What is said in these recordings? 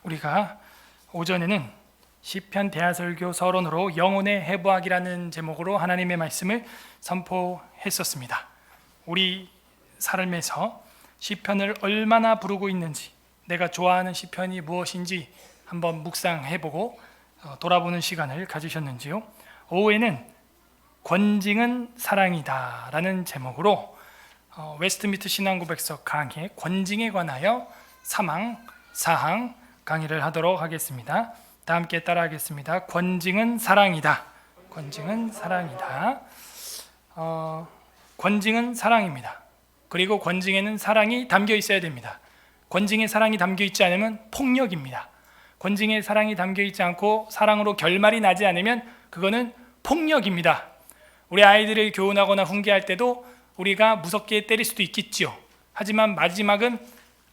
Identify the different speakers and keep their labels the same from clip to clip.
Speaker 1: 우리가 오전에는 시편 대하설교 서론으로 영혼의 해부학이라는 제목으로 하나님의 말씀을 선포했었습니다. 우리 삶에서 시편을 얼마나 부르고 있는지, 내가 좋아하는 시편이 무엇인지 한번 묵상해보고 돌아보는 시간을 가지셨는지요. 오후에는 권징은 사랑이다 라는 제목으로 웨스트미트 신앙고백서 강의 권징에 관하여 3항, 4항 강의를 하도록 하겠습니다. 다 함께 따라하겠습니다. 권징은 사랑이다. 권징은 사랑이다. 권징은 사랑입니다. 그리고 권징에는 사랑이 담겨 있어야 됩니다. 권징에 사랑이 담겨 있지 않으면 폭력입니다. 권징에 사랑이 담겨 있지 않고 사랑으로 결말이 나지 않으면 그거는 폭력입니다. 우리 아이들을 교훈하거나 훈계할 때도 우리가 무섭게 때릴 수도 있겠지요. 하지만 마지막은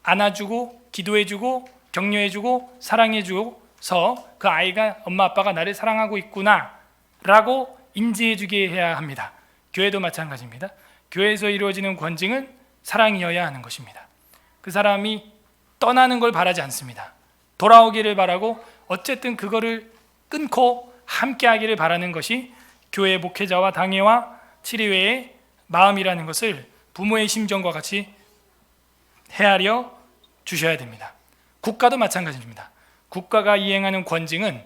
Speaker 1: 안아주고 기도해주고 격려해주고 사랑해줘서 그 아이가 엄마 아빠가 나를 사랑하고 있구나 라고 인지해주게 해야 합니다. 교회도 마찬가지입니다. 교회에서 이루어지는 권징은 사랑이어야 하는 것입니다. 그 사람이 떠나는 걸 바라지 않습니다. 돌아오기를 바라고 어쨌든 그거를 끊고 함께 하기를 바라는 것이 교회 목회자와 당회와 치리회의 마음이라는 것을 부모의 심정과 같이 헤아려 주셔야 됩니다. 국가도 마찬가지입니다. 국가가 이행하는 권징은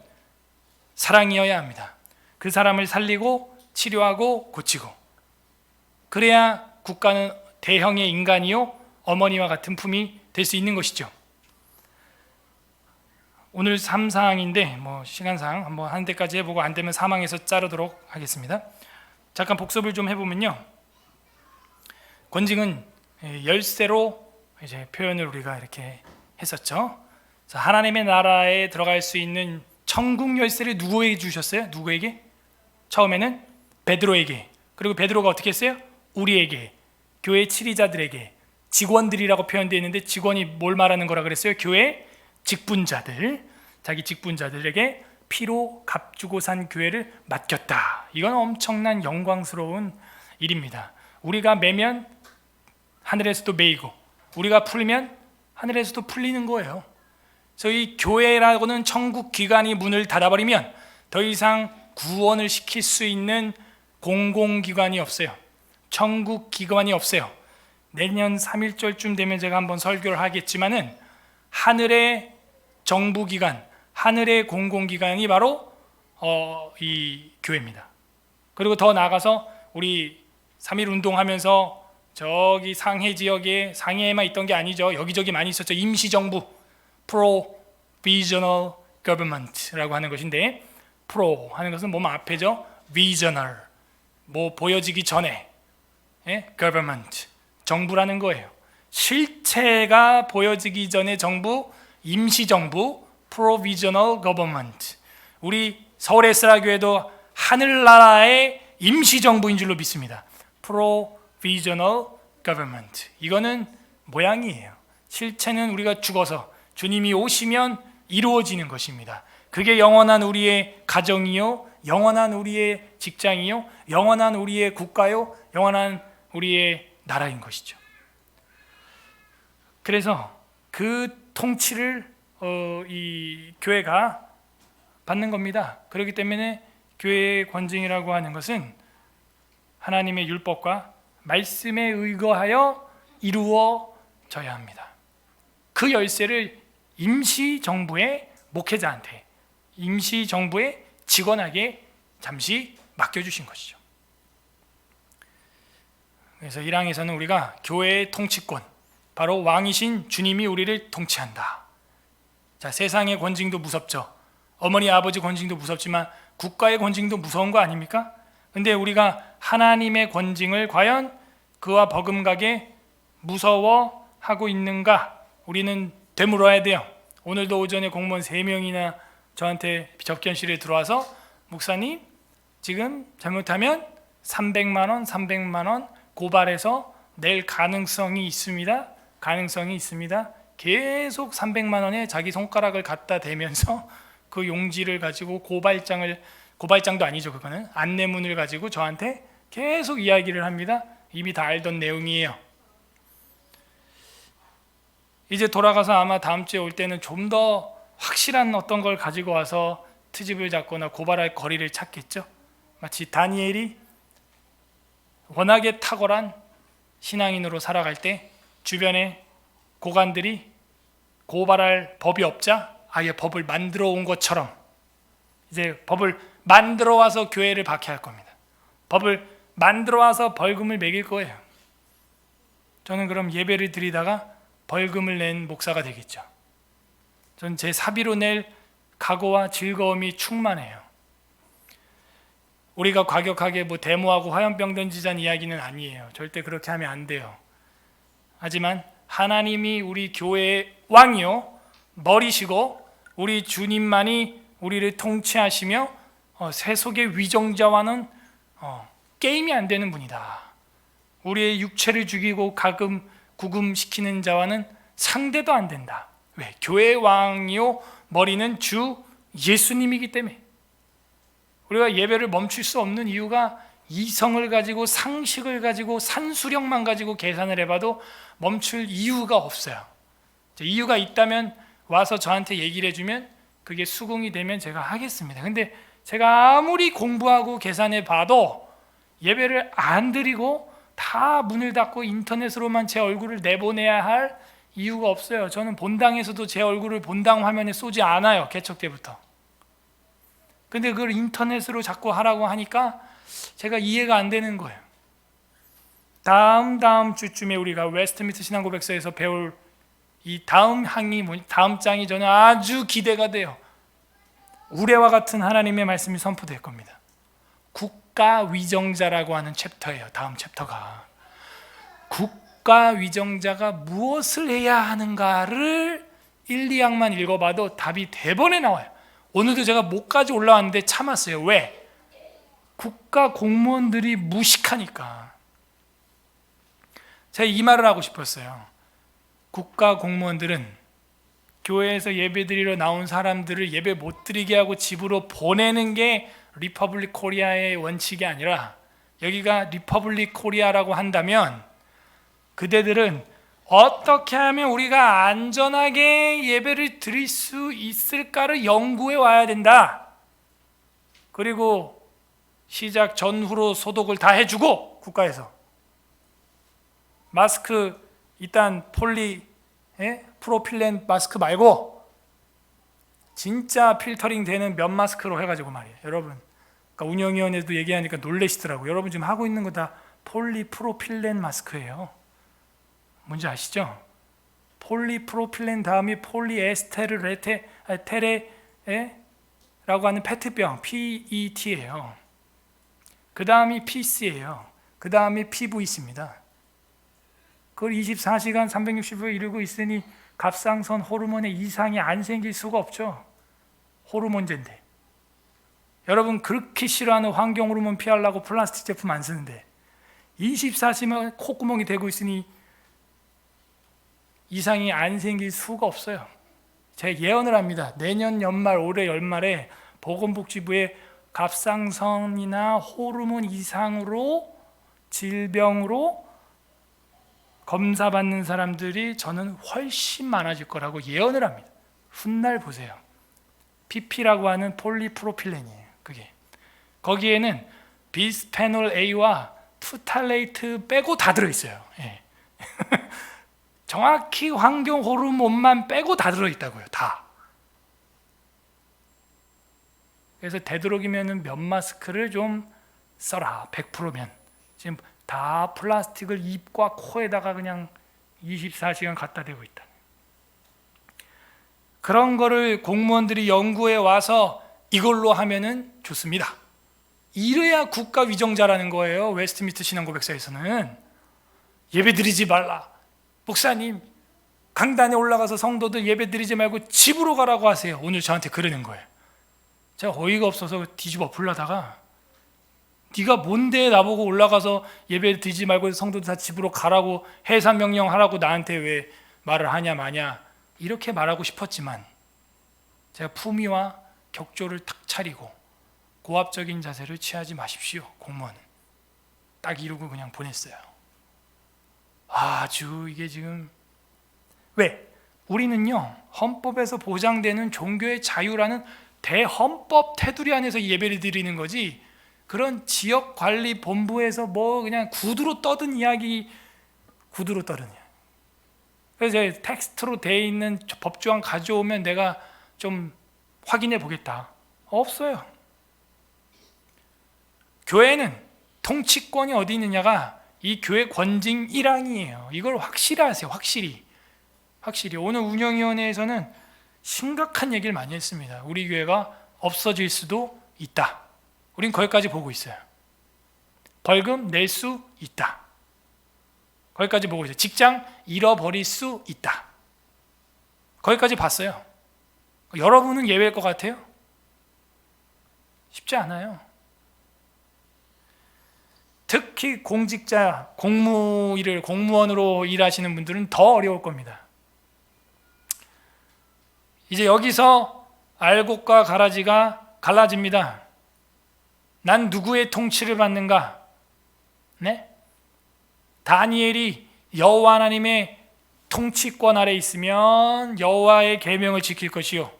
Speaker 1: 사랑이어야 합니다. 그 사람을 살리고 치료하고 고치고, 그래야 국가는 대형의 인간이요 어머니와 같은 품이 될 수 있는 것이죠. 오늘 3, 4항인데 시간상 한번 한 대까지 해보고 안 되면 3항에서 자르도록 하겠습니다. 잠깐 복습을 좀 해보면요, 권징은 열쇠로 이제 표현을 우리가 이렇게 했었죠. 하나님의 나라에 들어갈 수 있는 천국 열쇠를 누구에게 주셨어요? 누구에게? 처음에는 베드로에게, 그리고 베드로가 어떻게 했어요? 우리에게, 교회 치리자들에게, 직원들이라고 표현되어 있는데 직원이 뭘 말하는 거라 그랬어요? 교회 직분자들, 자기 직분자들에게 피로 값주고 산 교회를 맡겼다. 이건 엄청난 영광스러운 일입니다. 우리가 매면 하늘에서도 매이고 우리가 풀면 하늘에서도 풀리는 거예요. 그래서 이 교회라고는 천국 기관이 문을 닫아버리면 더 이상 구원을 시킬 수 있는 공공기관이 없어요. 천국 기관이 없어요. 내년 3.1절쯤 되면 제가 한번 설교를 하겠지만은 하늘의 정부기관, 하늘의 공공기관이 바로 이 교회입니다. 그리고 더 나아가서 우리 3.1 운동하면서 저기 상해 지역에, 상해에만 있던 게 아니죠. 여기저기 많이 있었죠. 임시정부, Provisional Government라고 하는 것인데, Pro 하는 것은 몸 앞에죠. Visional, 보여지기 전에, Government, 정부라는 거예요. 실체가 보여지기 전에 정부, 임시정부, Provisional Government. 우리 서울 에스라 교회도 하늘나라의 임시정부인 줄로 믿습니다. Provisional Government. 이거는 모양이에요. 실체는 우리가 죽어서 주님이 오시면 이루어지는 것입니다. 그게 영원한 우리의 가정이요, 영원한 우리의 직장이요, 영원한 우리의 국가요, 영원한 우리의 나라인 것이죠. 그래서 그 통치를 이 교회가 받는 겁니다. 그렇기 때문에 교회의 권징이라고 하는 것은 하나님의 율법과 말씀에 의거하여 이루어져야 합니다. 그 열쇠를 임시정부의 목회자한테, 임시정부의 직원에게 잠시 맡겨주신 것이죠. 그래서 1항에서는 우리가 교회의 통치권, 바로 왕이신 주님이 우리를 통치한다. 자, 세상의 권징도 무섭죠. 어머니 아버지 권징도 무섭지만 국가의 권징도 무서운 거 아닙니까? 근데 우리가 하나님의 권징을 과연 그와 버금가게 무서워하고 있는가? 우리는 되물어야 돼요. 오늘도 오전에 공무원 3명이나 저한테 접견실에 들어와서 목사님, 지금 잘못하면 300만 원 고발해서 낼 가능성이 있습니다. 계속 300만 원에 자기 손가락을 갖다 대면서 그 용지를 가지고 고발장도 아니죠. 그거는 안내문을 가지고 저한테 계속 이야기를 합니다. 이미 다 알던 내용이에요. 이제 돌아가서 아마 다음 주에 올 때는 좀 더 확실한 어떤 걸 가지고 와서 트집을 잡거나 고발할 거리를 찾겠죠. 마치 다니엘이 워낙에 탁월한 신앙인으로 살아갈 때 주변에 고관들이 고발할 법이 없자 아예 법을 만들어 온 것처럼 이제 법을 만들어 와서 교회를 박해할 겁니다. 법을 만들어 와서 벌금을 매길 거예요. 저는 그럼 예배를 드리다가 벌금을 낸 목사가 되겠죠. 전 제 사비로 낼 각오와 즐거움이 충만해요. 우리가 과격하게 뭐 데모하고 화염병 던지자는 이야기는 아니에요. 절대 그렇게 하면 안 돼요. 하지만 하나님이 우리 교회의 왕이요 머리시고 우리 주님만이 우리를 통치하시며 세속의 위정자와는 게임이 안 되는 분이다. 우리의 육체를 죽이고 구금시키는 자와는 상대도 안 된다. 왜? 교회의 왕이요 머리는 주 예수님이기 때문에. 우리가 예배를 멈출 수 없는 이유가 이성을 가지고 상식을 가지고 산수령만 가지고 계산을 해봐도 멈출 이유가 없어요. 이유가 있다면 와서 저한테 얘기를 해주면 그게 수긍이 되면 제가 하겠습니다. 근데 제가 아무리 공부하고 계산해 봐도 예배를 안 드리고 다 문을 닫고 인터넷으로만 제 얼굴을 내보내야 할 이유가 없어요. 저는 본당에서도 제 얼굴을 본당 화면에 쏘지 않아요. 개척 때부터. 근데 그걸 인터넷으로 자꾸 하라고 하니까 제가 이해가 안 되는 거예요. 다음 주쯤에 우리가 웨스트민스터 신앙고백서에서 배울 이 다음 장이 저는 아주 기대가 돼요. 우레와 같은 하나님의 말씀이 선포될 겁니다. 국가 위정자라고 하는 챕터예요. 다음 챕터가 국가 위정자가 무엇을 해야 하는가를 1, 2항만 읽어봐도 답이 대번에 나와요. 오늘도 제가 목까지 올라왔는데 참았어요. 왜? 국가 공무원들이 무식하니까. 제가 이 말을 하고 싶었어요. 국가 공무원들은 교회에서 예배드리러 나온 사람들을 예배 못 드리게 하고 집으로 보내는 게 리퍼블릭 코리아의 원칙이 아니라, 여기가 리퍼블릭 코리아라고 한다면 그대들은 어떻게 하면 우리가 안전하게 예배를 드릴 수 있을까를 연구해 와야 된다. 그리고 시작 전후로 소독을 다 해주고, 국가에서 마스크 일단 프로필렌 마스크 말고 진짜 필터링 되는 면 마스크로 해가지고 말이에요. 여러분, 그러니까 운영위원회도 얘기하니까 놀라시더라고요. 여러분 지금 하고 있는 거 다 폴리프로필렌 마스크예요. 뭔지 아시죠? 폴리프로필렌 다음이 폴리에스테르라고 하는 페트병 PET예요. 그 다음이 PC예요. 그 다음이 PVC입니다. 그걸 24시간 365일 이루고 있으니 갑상선 호르몬의 이상이 안 생길 수가 없죠. 호르몬제인데. 여러분 그렇게 싫어하는 환경 호르몬 피하려고 플라스틱 제품 안 쓰는데 24시간 콧구멍이 되고 있으니 이상이 안 생길 수가 없어요. 제가 예언을 합니다. 내년 연말, 올해 연말에 보건복지부에 갑상선이나 호르몬 이상으로 질병으로 검사받는 사람들이 저는 훨씬 많아질 거라고 예언을 합니다. 훗날 보세요. PP라고 하는 폴리프로필렌이에요. 그게 거기에는 비스페놀 A와 푸탈레이트 빼고 다 들어있어요. 예. 정확히 환경 호르몬만 빼고 다 들어있다고요. 다. 그래서 되도록이면 면 마스크를 좀 써라. 100%면. 지금 다 플라스틱을 입과 코에다가 그냥 24시간 갖다 대고 있다. 그런 거를 공무원들이 연구해 와서 이걸로 하면은 좋습니다. 이래야 국가 위정자라는 거예요. 웨스트민스터 신앙고백서에서는. 예배드리지 말라. 목사님, 강단에 올라가서 성도들 예배드리지 말고 집으로 가라고 하세요. 오늘 저한테 그러는 거예요. 제가 어이가 없어서 뒤집어 엎으려다가 네가 뭔데 나보고 올라가서 예배 드리지 말고 성도들 다 집으로 가라고 해산 명령하라고 나한테 왜 말을 하냐 마냐 이렇게 말하고 싶었지만 제가 품위와 격조를 탁 차리고 고압적인 자세를 취하지 마십시오. 공무원은 딱 이러고 그냥 보냈어요. 아주 이게 지금 왜? 우리는요, 헌법에서 보장되는 종교의 자유라는 대헌법 테두리 안에서 예배를 드리는 거지, 그런 지역관리본부에서 뭐 그냥 구두로 떠든 이야기, 구두로 떠든 이야기. 그래서 이제 텍스트로 돼 있는 법조항 가져오면 내가 좀 확인해 보겠다. 없어요. 교회는 통치권이 어디 있느냐가 이 교회 권징 1항이에요. 이걸 확실히 하세요. 확실히. 오늘 운영위원회에서는 심각한 얘기를 많이 했습니다. 우리 교회가 없어질 수도 있다. 우린 거기까지 보고 있어요. 벌금 낼 수 있다. 거기까지 보고 있어요. 직장 잃어버릴 수 있다. 거기까지 봤어요. 여러분은 예외일 것 같아요? 쉽지 않아요. 특히 공직자, 공무원으로 일하시는 분들은 더 어려울 겁니다. 이제 여기서 알곡과 가라지가 갈라집니다. 난 누구의 통치를 받는가? 네? 다니엘이 여호와 하나님의 통치권 아래 있으면 여호와의 계명을 지킬 것이요,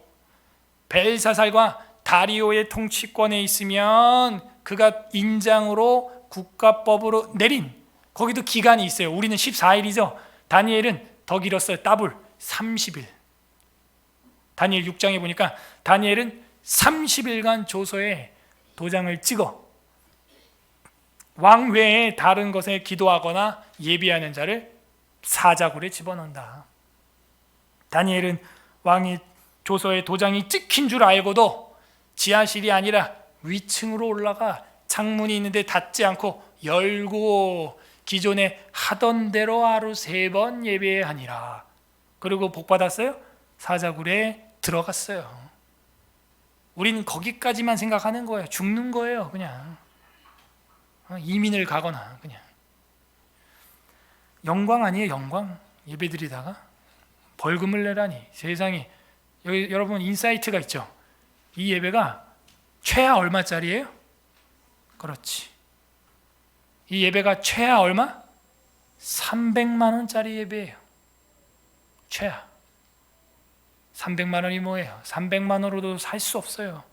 Speaker 1: 벨사살과 다리오의 통치권에 있으면 그가 인장으로 국가법으로 내린, 거기도 기간이 있어요. 우리는 14일이죠. 다니엘은 더 길었어요. 더블 30일. 다니엘 6장에 보니까 다니엘은 30일간 조서에 도장을 찍어 왕 외에 다른 것에 기도하거나 예비하는 자를 사자굴에 집어넣는다. 다니엘은 왕이 조서에 도장이 찍힌 줄 알고도 지하실이 아니라 위층으로 올라가 창문이 있는데 닫지 않고 열고 기존에 하던 대로 하루 3번 예배하니라. 그리고 복 받았어요? 사자굴에 들어갔어요. 우리는 거기까지만 생각하는 거예요. 죽는 거예요. 그냥 이민을 가거나. 그냥 영광 아니에요. 영광. 예배드리다가 벌금을 내라니. 세상에. 여기 여러분 인사이트가 있죠. 이 예배가 최하 얼마짜리예요? 그렇지. 이 예배가 최하 얼마? 300만 원짜리 예배예요. 최하. 300만 원이 뭐예요? 300만 원으로도 살 수 없어요.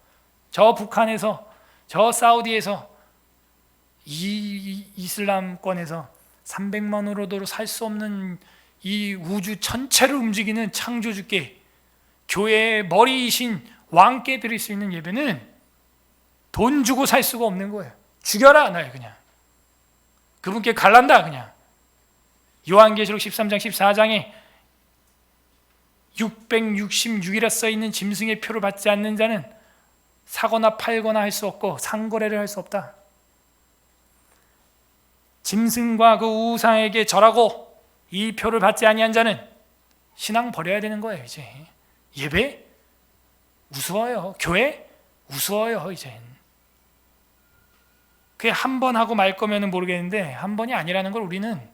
Speaker 1: 저 북한에서, 저 사우디에서, 이 이슬람권에서 300만 원으로도 살 수 없는 이 우주 전체를 움직이는 창조주께, 교회의 머리이신 왕께 드릴 수 있는 예배는 돈 주고 살 수가 없는 거예요. 죽여라 날 그냥. 그분께 갈란다 그냥. 요한계시록 13장 14장에 666이라 써있는 짐승의 표를 받지 않는 자는 사거나 팔거나 할 수 없고 상거래를 할 수 없다. 짐승과 그 우상에게 절하고 이 표를 받지 아니한 자는 신앙 버려야 되는 거예요. 이제 예배 우스워요. 교회 우스워요. 이제 그게 한 번 하고 말 거면은 모르겠는데 한 번이 아니라는 걸 우리는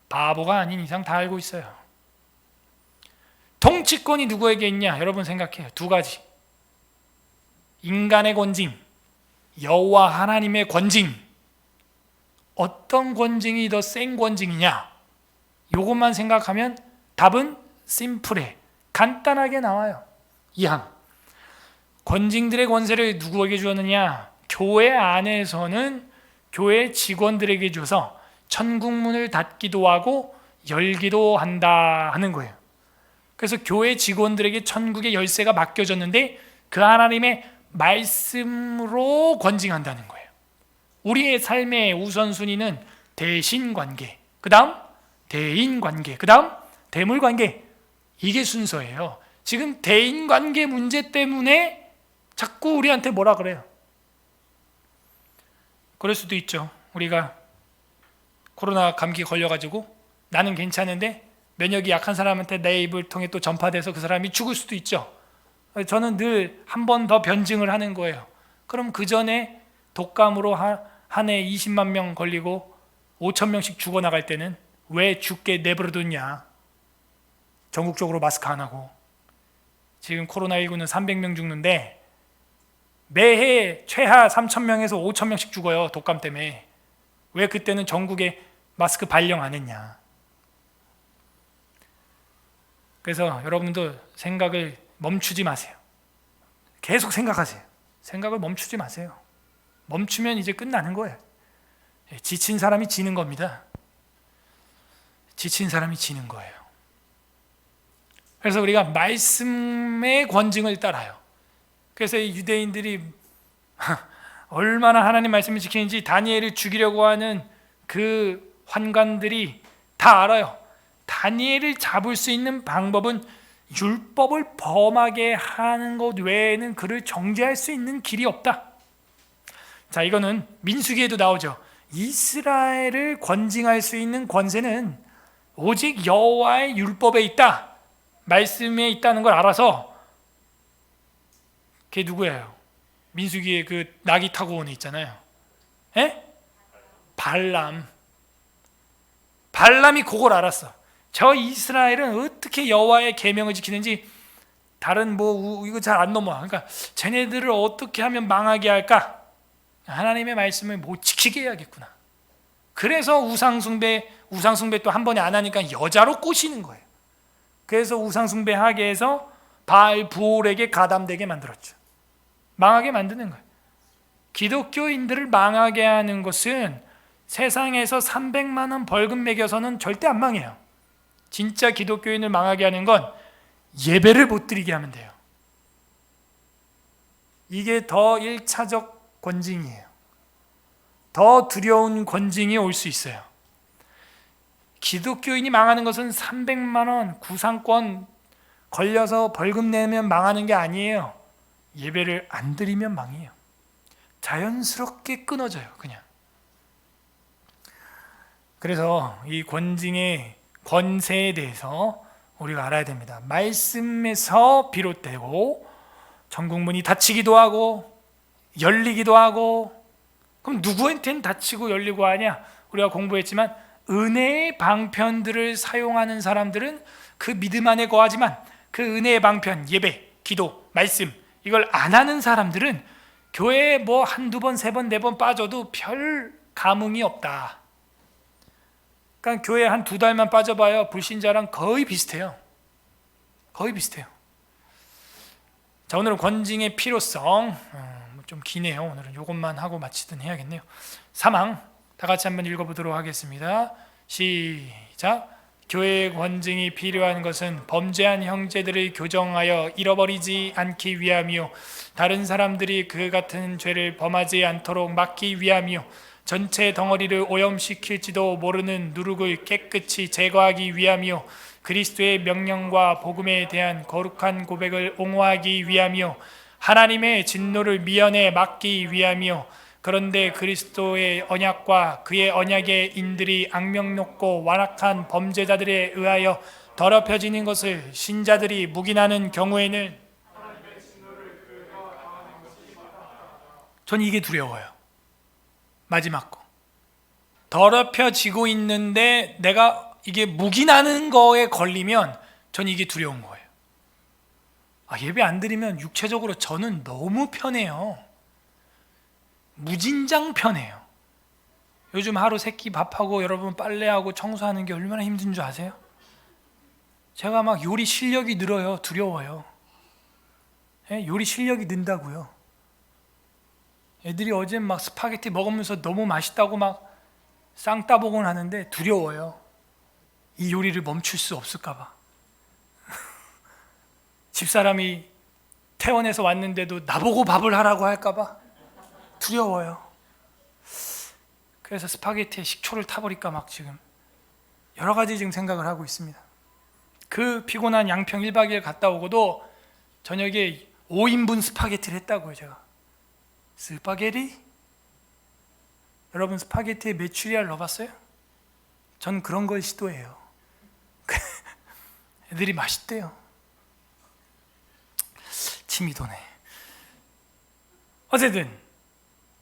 Speaker 1: 바보가 아닌 이상 다 알고 있어요. 통치권이 누구에게 있냐? 여러분 생각해요. 2가지. 인간의 권징, 여호와 하나님의 권징. 어떤 권징이 더 센 권징이냐? 이것만 생각하면 답은 심플해. 간단하게 나와요. 2항. 권징들의 권세를 누구에게 주었느냐? 교회 안에서는 교회 직원들에게 줘서 천국문을 닫기도 하고 열기도 한다 하는 거예요. 그래서 교회 직원들에게 천국의 열쇠가 맡겨졌는데 그 하나님의 말씀으로 권징한다는 거예요. 우리의 삶의 우선순위는 대신관계, 그 다음 대인관계, 그 다음 대물관계. 이게 순서예요. 지금 대인관계 문제 때문에 자꾸 우리한테 뭐라 그래요? 그럴 수도 있죠. 우리가 코로나 감기 걸려가지고 나는 괜찮은데 면역이 약한 사람한테 내 입을 통해 또 전파돼서 그 사람이 죽을 수도 있죠. 저는 늘 한 번 더 변증을 하는 거예요. 그럼 그 전에 독감으로 한 해 20만 명 걸리고 5천 명씩 죽어나갈 때는 왜 죽게 내버려뒀냐? 전국적으로 마스크 안 하고. 지금 코로나19는 300명 죽는데 매해 최하 3천 명에서 5천 명씩 죽어요. 독감 때문에. 왜 그때는 전국에 마스크 발령 안 했냐? 그래서 여러분도 생각을 멈추지 마세요. 계속 생각하세요. 생각을 멈추지 마세요. 멈추면 이제 끝나는 거예요. 지친 사람이 지는 겁니다. 지친 사람이 지는 거예요. 그래서 우리가 말씀의 권징을 따라요. 그래서 이 유대인들이 얼마나 하나님 말씀을 지키는지 다니엘을 죽이려고 하는 그 환관들이 다 알아요. 다니엘을 잡을 수 있는 방법은 율법을 범하게 하는 것 외에는 그를 정죄할 수 있는 길이 없다. 자, 이거는 민수기에도 나오죠. 이스라엘을 권징할 수 있는 권세는 오직 여호와의 율법에 있다, 말씀에 있다는 걸 알아서. 그게 누구예요? 민수기에 그 나귀 타고 오는 있잖아요. 에? 발람이 그걸 알았어. 저 이스라엘은 어떻게 여호와의 계명을 지키는지 다른 이거 잘 안 넘어와. 그러니까 쟤네들을 어떻게 하면 망하게 할까? 하나님의 말씀을 못 지키게 해야겠구나. 그래서 우상숭배 또 한 번에 안 하니까 여자로 꼬시는 거예요. 그래서 우상숭배 하게 해서 바알 부올에게 가담되게 만들었죠. 망하게 만드는 거예요. 기독교인들을 망하게 하는 것은 세상에서 300만 원 벌금 매겨서는 절대 안 망해요. 진짜 기독교인을 망하게 하는 건 예배를 못 드리게 하면 돼요. 이게 더 1차적 권징이에요. 더 두려운 권징이 올 수 있어요. 기독교인이 망하는 것은 300만 원 구상권 걸려서 벌금 내면 망하는 게 아니에요. 예배를 안 드리면 망해요. 자연스럽게 끊어져요, 그냥. 그래서 이 권징의 권세에 대해서 우리가 알아야 됩니다. 말씀에서 비롯되고 전국문이 닫히기도 하고 열리기도 하고. 그럼 누구한테는 닫히고 열리고 하냐? 우리가 공부했지만 은혜의 방편들을 사용하는 사람들은 그 믿음 안에 거하지만 그 은혜의 방편, 예배, 기도, 말씀, 이걸 안 하는 사람들은 교회에 한두 번, 세 번, 네 번 빠져도 별 감흥이 없다. 그러니까 교회 한 2달만 빠져봐요. 불신자랑 거의 비슷해요. 거의 비슷해요. 자, 오늘은 권징의 필요성, 좀 기네요. 오늘은 이것만 하고 마치든 해야겠네요. 사망, 다 같이 한번 읽어보도록 하겠습니다. 시작. 교회의 권징이 필요한 것은 범죄한 형제들을 교정하여 잃어버리지 않기 위함이요, 다른 사람들이 그 같은 죄를 범하지 않도록 막기 위함이요, 전체 덩어리를 오염시킬지도 모르는 누룩을 깨끗이 제거하기 위함이요, 그리스도의 명령과 복음에 대한 거룩한 고백을 옹호하기 위함이요, 하나님의 진노를 미연에 막기 위함이요, 그런데 그리스도의 언약과 그의 언약의 인들이 악명 높고 완악한 범죄자들에 의하여 더럽혀지는 것을 신자들이 묵인하는 경우에는 전 이게 두려워요. 마지막 거, 더럽혀지고 있는데 내가 이게 묵인하는 거에 걸리면 전 이게 두려운 거예요. 예배 안 드리면 육체적으로 저는 너무 편해요. 무진장 편해요. 요즘 하루 세끼 밥하고 여러분 빨래하고 청소하는 게 얼마나 힘든 줄 아세요? 제가 막 요리 실력이 늘어요. 두려워요. 요리 실력이 는다고요. 애들이 어제 막 스파게티 먹으면서 너무 맛있다고 막 쌍따봉을 하는데 두려워요. 이 요리를 멈출 수 없을까 봐. 집사람이 퇴원해서 왔는데도 나보고 밥을 하라고 할까 봐 두려워요. 그래서 스파게티에 식초를 타버릴까 막 지금 여러 가지 지금 생각을 하고 있습니다. 그 피곤한 양평 1박 2일 갔다 오고도 저녁에 5인분 스파게티를 했다고요. 제가 스파게티? 여러분 스파게티에 메추리알 넣어봤어요? 전 그런 걸 시도해요. 애들이 맛있대요. 침이 도네. 어쨌든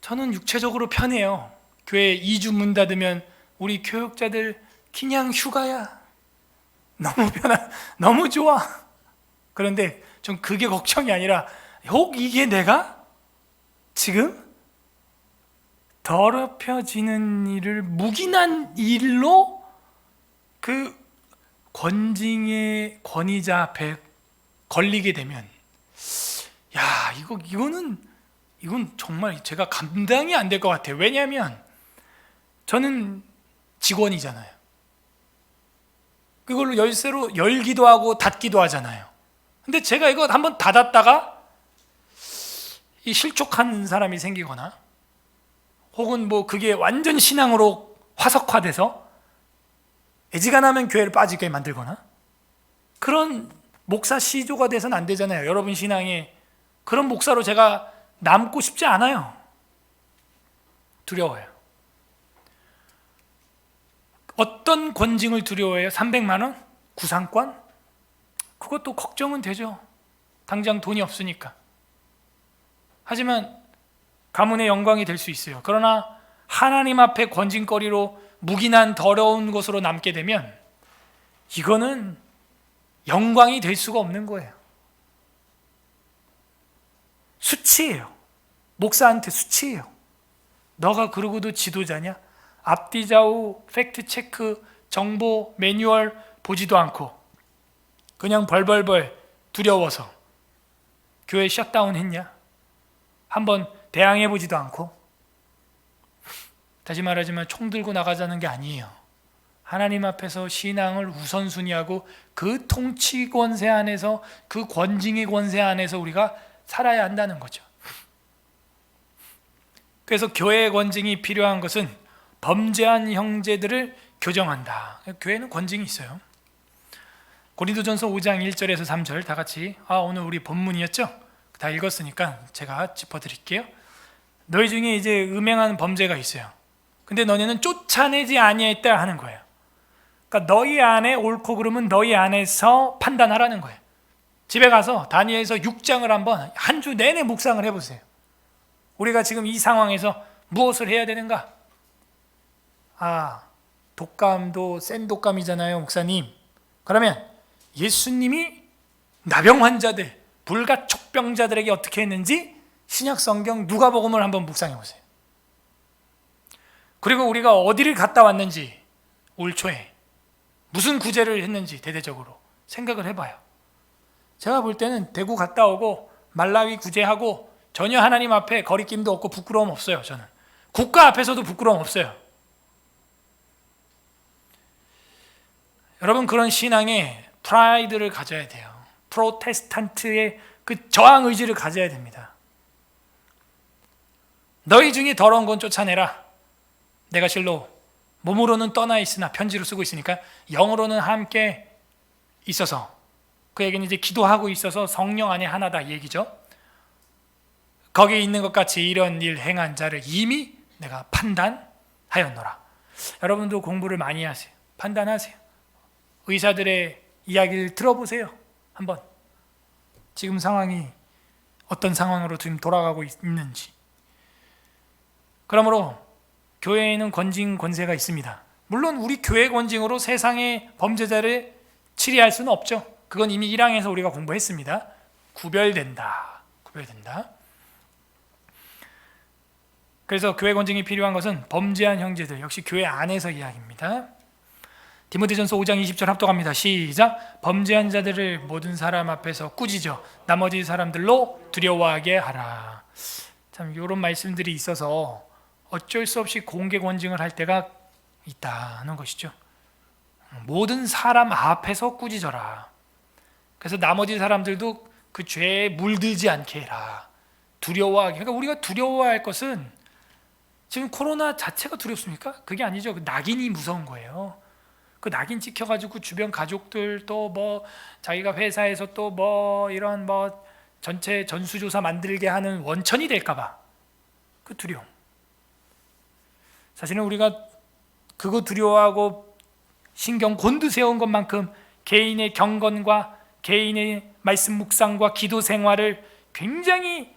Speaker 1: 저는 육체적으로 편해요. 교회 2주 문 닫으면 우리 교육자들 그냥 휴가야. 너무 편하, 너무 좋아. 그런데 전 그게 걱정이 아니라 혹 이게 내가 지금 더럽혀지는 일을 묵인한 일로 그 권징의 권위자 앞에 걸리게 되면 이건 정말 제가 감당이 안 될 것 같아요. 왜냐하면 저는 직원이잖아요. 그걸로 열쇠로 열기도 하고 닫기도 하잖아요. 근데 제가 이거 한번 닫았다가 이 실족한 사람이 생기거나 혹은 뭐 그게 완전 신앙으로 화석화돼서 애지간하면 교회를 빠지게 만들거나 그런 목사 시조가 돼서는 안 되잖아요. 여러분 신앙에 그런 목사로 제가 남고 싶지 않아요. 두려워요. 어떤 권징을 두려워해요? 300만 원? 구상권? 그것도 걱정은 되죠. 당장 돈이 없으니까. 하지만 가문의 영광이 될 수 있어요. 그러나 하나님 앞에 권징거리로 묵인한 더러운 것으로 남게 되면 이거는 영광이 될 수가 없는 거예요. 수치예요. 목사한테 수치예요. 너가 그러고도 지도자냐? 앞뒤 좌우 팩트체크 정보 매뉴얼 보지도 않고 그냥 벌벌벌 두려워서 교회 셧다운 했냐? 한번 대항해보지도 않고. 다시 말하지만 총 들고 나가자는 게 아니에요. 하나님 앞에서 신앙을 우선순위하고 그 통치 권세 안에서 그 권징의 권세 안에서 우리가 살아야 한다는 거죠. 그래서 교회의 권징이 필요한 것은 범죄한 형제들을 교정한다. 교회는 권징이 있어요. 고린도전서 5장 1절에서 3절 다 같이 오늘 우리 본문이었죠? 다 읽었으니까 제가 짚어드릴게요. 너희 중에 이제 음행한 범죄가 있어요. 근데 너네는 쫓아내지 아니했다 하는 거예요. 그러니까 너희 안에 옳고 그름은 너희 안에서 판단하라는 거예요. 집에 가서 다니엘서 6장을 한번 한 주 내내 묵상을 해보세요. 우리가 지금 이 상황에서 무엇을 해야 되는가? 독감도 센 독감이잖아요, 목사님. 그러면 예수님이 나병 환자들, 불가촉병자들에게 어떻게 했는지 신약 성경 누가복음을 한번 묵상해 보세요. 그리고 우리가 어디를 갔다 왔는지 올 초에 무슨 구제를 했는지 대대적으로 생각을 해봐요. 제가 볼 때는 대구 갔다 오고 말라위 구제하고 전혀 하나님 앞에 거리낌도 없고 부끄러움 없어요. 저는 국가 앞에서도 부끄러움 없어요. 여러분 그런 신앙에 프라이드를 가져야 돼요. 프로테스탄트의 그 저항 의지를 가져야 됩니다. 너희 중에 더러운 건 쫓아내라. 내가 실로 몸으로는 떠나 있으나 편지로 쓰고 있으니까 영으로는 함께 있어서 그에게는 이제 기도하고 있어서 성령 안에 하나다 이 얘기죠. 거기에 있는 것 같이 이런 일 행한 자를 이미 내가 판단하였노라. 여러분도 공부를 많이 하세요. 판단하세요. 의사들의 이야기를 들어보세요. 한번 지금 상황이 어떤 상황으로 지금 돌아가고 있는지. 그러므로 교회에는 권징 권세가 있습니다. 물론 우리 교회 권징으로 세상의 범죄자를 치리할 수는 없죠. 그건 이미 1항에서 우리가 공부했습니다. 구별된다. 그래서 교회 권징이 필요한 것은 범죄한 형제들, 역시 교회 안에서 이야기입니다. 디모데전서 5장 20절 합독합니다. 시작. 범죄한 자들을 모든 사람 앞에서 꾸짖어 나머지 사람들로 두려워하게 하라. 참 이런 말씀들이 있어서 어쩔 수 없이 공개 권징을 할 때가 있다는 것이죠. 모든 사람 앞에서 꾸짖어라. 그래서 나머지 사람들도 그 죄에 물들지 않게 해라. 두려워하게. 그러니까 우리가 두려워할 것은 지금 코로나 자체가 두렵습니까? 그게 아니죠. 그 낙인이 무서운 거예요. 그 낙인 찍혀가지고 주변 가족들 또 뭐 자기가 회사에서 또 뭐 이런 뭐 전체 전수조사 만들게 하는 원천이 될까봐 그 두려움. 사실은 우리가 그거 두려워하고 신경 곤두세운 것만큼 개인의 경건과 개인의 말씀 묵상과 기도 생활을 굉장히